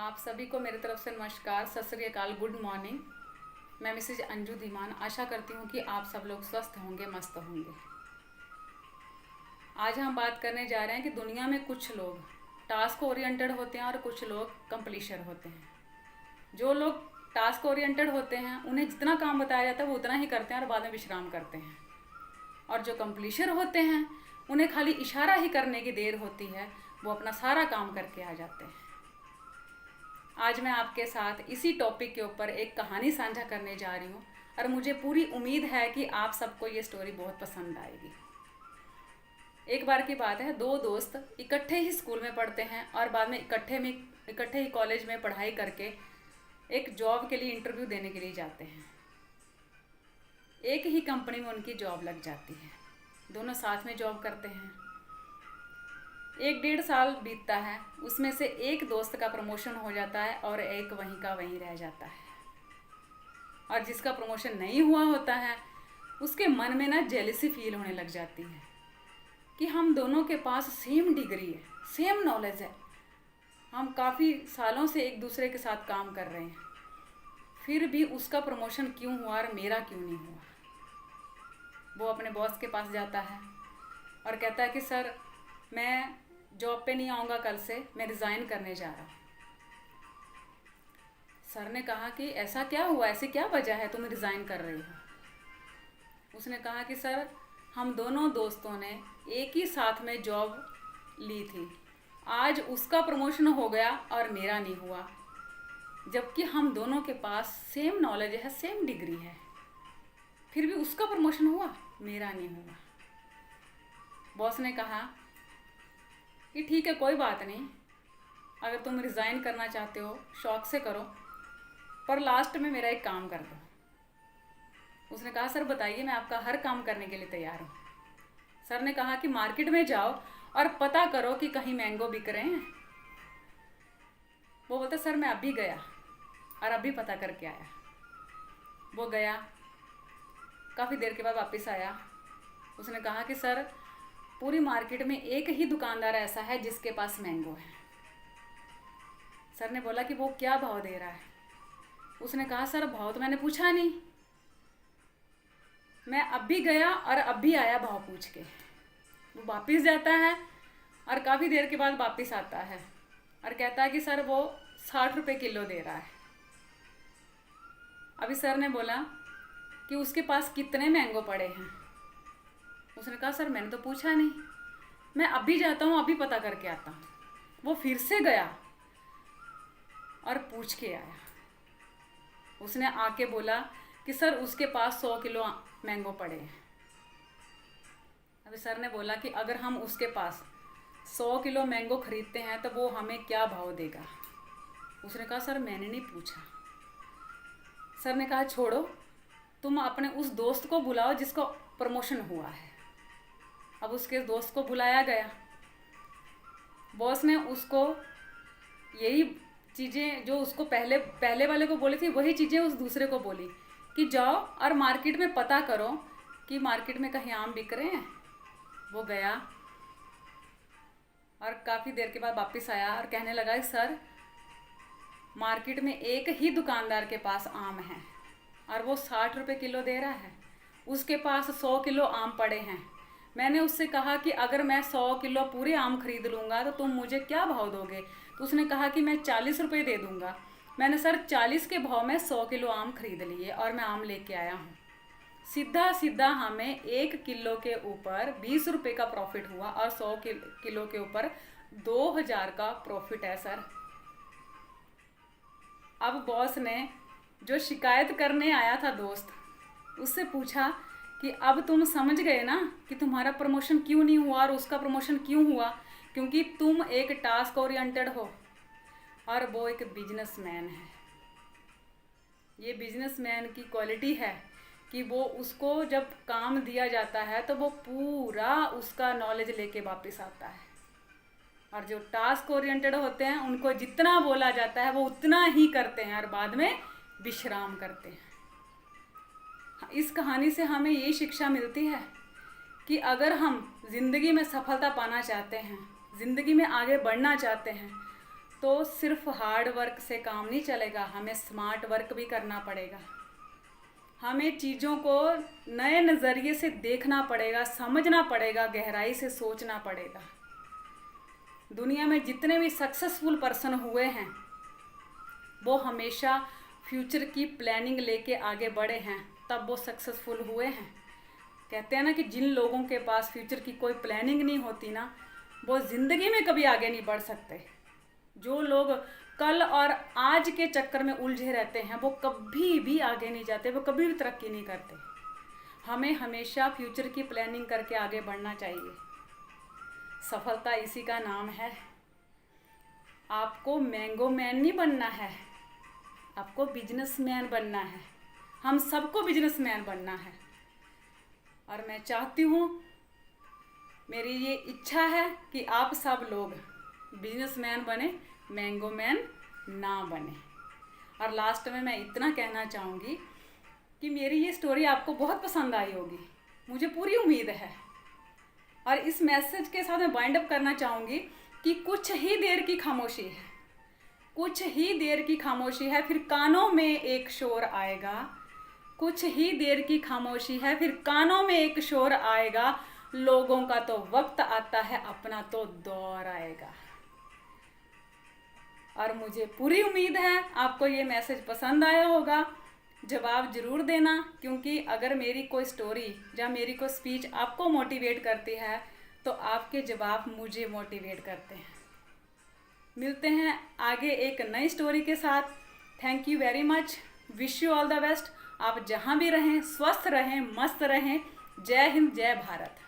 आप सभी को मेरी तरफ से नमस्कार, सत श्री अकाल, गुड मॉर्निंग। मैं मिसेज अंजू धीमान आशा करती हूँ कि आप सब लोग स्वस्थ होंगे, मस्त होंगे। आज हम बात करने जा रहे हैं कि दुनिया में कुछ लोग टास्क ओरिएंटेड होते हैं और कुछ लोग कंप्लीशन होते हैं। जो लोग टास्क ओरिएंटेड होते हैं उन्हें जितना काम बताया जाता है वो उतना ही करते हैं और बाद में विश्राम करते हैं। और जो कंप्लीशन होते हैं उन्हें खाली इशारा ही करने की देर होती है, वो अपना सारा काम करके आ जाते हैं। आज मैं आपके साथ इसी टॉपिक के ऊपर एक कहानी साझा करने जा रही हूँ और मुझे पूरी उम्मीद है कि आप सबको ये स्टोरी बहुत पसंद आएगी। एक बार की बात है, दो दोस्त इकट्ठे ही स्कूल में पढ़ते हैं और बाद में इकट्ठे ही कॉलेज में पढ़ाई करके एक जॉब के लिए इंटरव्यू देने के लिए जाते हैं। एक ही कंपनी में उनकी जॉब लग जाती है। दोनों साथ में जॉब करते हैं। 1-1.5 साल बीतता है, उसमें से एक दोस्त का प्रमोशन हो जाता है और एक वहीं का वहीं रह जाता है। और जिसका प्रमोशन नहीं हुआ होता है उसके मन में ना जेलसी फील होने लग जाती है कि हम दोनों के पास सेम डिग्री है, सेम नॉलेज है, हम काफ़ी सालों से एक दूसरे के साथ काम कर रहे हैं, फिर भी उसका प्रमोशन क्यों हुआ और मेरा क्यों नहीं हुआ। वो अपने बॉस के पास जाता है और कहता है कि सर, मैं जॉब पे नहीं आऊँगा कल से, मैं रिज़ाइन करने जा रहा हूँ। सर ने कहा कि ऐसा क्या हुआ, ऐसी क्या वजह है तुम रिज़ाइन कर रही हो। उसने कहा कि सर, हम दोनों दोस्तों ने एक ही साथ में जॉब ली थी, आज उसका प्रमोशन हो गया और मेरा नहीं हुआ, जबकि हम दोनों के पास सेम नॉलेज है, सेम डिग्री है, फिर भी उसका प्रमोशन हुआ, मेरा नहीं हुआ। बॉस ने कहा कि ठीक है, कोई बात नहीं, अगर तुम रिज़ाइन करना चाहते हो शौक़ से करो, पर लास्ट में मेरा एक काम कर दो। उसने कहा सर बताइए, मैं आपका हर काम करने के लिए तैयार हूँ। सर ने कहा कि मार्केट में जाओ और पता करो कि कहीं मैंगो बिक रहे हैं। वो बोलता सर मैं अभी गया और अभी पता करके आया। वो गया, काफ़ी देर के बाद वापस आया। उसने कहा कि सर, पूरी मार्केट में एक ही दुकानदार ऐसा है जिसके पास मैंगो है। सर ने बोला कि वो क्या भाव दे रहा है। उसने कहा सर, भाव तो मैंने पूछा नहीं, मैं अभी गया और अभी आया भाव पूछ के। वो वापस जाता है और काफ़ी देर के बाद वापस आता है और कहता है कि सर वो 60 रुपये किलो दे रहा है। अभी सर ने बोला कि उसके पास कितने मैंगो पड़े हैं। उसने कहा सर मैंने तो पूछा नहीं, मैं अभी जाता हूँ, अभी पता करके आता हूँ। वो फिर से गया और पूछ के आया। उसने आके बोला कि सर उसके पास 100 किलो मैंगो पड़े हैं। अभी सर ने बोला कि अगर हम उसके पास 100 किलो मैंगो ख़रीदते हैं तो वो हमें क्या भाव देगा। उसने कहा सर मैंने नहीं पूछा। सर ने कहा छोड़ो, तुम अपने उस दोस्त को बुलाओ जिसको प्रमोशन हुआ है। अब उसके दोस्त को बुलाया गया। बॉस ने उसको यही चीज़ें जो उसको पहले वाले को बोली थी, वही चीज़ें उस दूसरे को बोली कि जाओ और मार्केट में पता करो कि मार्केट में कहीं आम बिक रहे हैं। वो गया और काफ़ी देर के बाद वापस आया और कहने लगा सर, मार्केट में एक ही दुकानदार के पास आम है और वो 60 रुपये किलो दे रहा है, उसके पास 100 किलो आम पड़े हैं। मैंने उससे कहा कि अगर मैं 100 किलो पूरे आम खरीद लूँगा तो तुम मुझे क्या भाव दोगे। तो उसने कहा कि मैं 40 रुपये दे दूँगा। मैंने सर 40 के भाव में 100 किलो आम खरीद लिए और मैं आम लेके आया हूँ। सीधा सीधा हमें 1 किलो के ऊपर 20 रुपये का प्रॉफिट हुआ और 100 किलो के ऊपर 2000 का प्रॉफिट है सर। अब बॉस ने जो शिकायत करने आया था दोस्त, उससे पूछा कि अब तुम समझ गए ना कि तुम्हारा प्रमोशन क्यों नहीं हुआ और उसका प्रमोशन क्यों हुआ, क्योंकि तुम एक टास्क ओरिएंटेड हो और वो एक बिजनेसमैन है। ये बिजनेसमैन की क्वालिटी है कि वो उसको जब काम दिया जाता है तो वो पूरा उसका नॉलेज लेके वापस आता है। और जो टास्क ओरिएंटेड होते हैं उनको जितना बोला जाता है वो उतना ही करते हैं और बाद में विश्राम करते हैं। इस कहानी से हमें ये शिक्षा मिलती है कि अगर हम ज़िंदगी में सफलता पाना चाहते हैं, ज़िंदगी में आगे बढ़ना चाहते हैं, तो सिर्फ हार्ड वर्क से काम नहीं चलेगा, हमें स्मार्ट वर्क भी करना पड़ेगा। हमें चीज़ों को नए नज़रिए से देखना पड़ेगा, समझना पड़ेगा, गहराई से सोचना पड़ेगा। दुनिया में जितने भी सक्सेसफुल पर्सन हुए हैं वो हमेशा फ्यूचर की प्लानिंग लेके आगे बढ़े हैं, तब वो सक्सेसफुल हुए हैं। कहते हैं ना कि जिन लोगों के पास फ्यूचर की कोई प्लानिंग नहीं होती ना, वो ज़िंदगी में कभी आगे नहीं बढ़ सकते। जो लोग कल और आज के चक्कर में उलझे रहते हैं वो कभी भी आगे नहीं जाते, वो कभी भी तरक्की नहीं करते। हमें हमेशा फ्यूचर की प्लानिंग करके आगे बढ़ना चाहिए। सफलता इसी का नाम है। आपको मैंगो मैन नहीं बनना है, आपको बिजनेसमैन बनना है। हम सबको बिजनेसमैन बनना है और मैं चाहती हूँ, मेरी ये इच्छा है कि आप सब लोग बिजनेसमैन बने, मैंगो मैन ना बने। और लास्ट में मैं इतना कहना चाहूँगी कि मेरी ये स्टोरी आपको बहुत पसंद आई होगी, मुझे पूरी उम्मीद है। और इस मैसेज के साथ मैं वाइंड अप करना चाहूँगी कि कुछ ही देर की खामोशी है, कुछ ही देर की खामोशी है, फिर कानों में एक शोर आएगा। कुछ ही देर की खामोशी है, फिर कानों में एक शोर आएगा। लोगों का तो वक्त आता है, अपना तो दौर आएगा। और मुझे पूरी उम्मीद है आपको ये मैसेज पसंद आया होगा। जवाब ज़रूर देना, क्योंकि अगर मेरी कोई स्टोरी या मेरी कोई स्पीच आपको मोटिवेट करती है तो आपके जवाब मुझे मोटिवेट करते हैं। मिलते हैं आगे एक नई स्टोरी के साथ। Thank you very much, wish you all the best. आप जहाँ भी रहें स्वस्थ रहें, मस्त रहें। जय हिंद, जय भारत।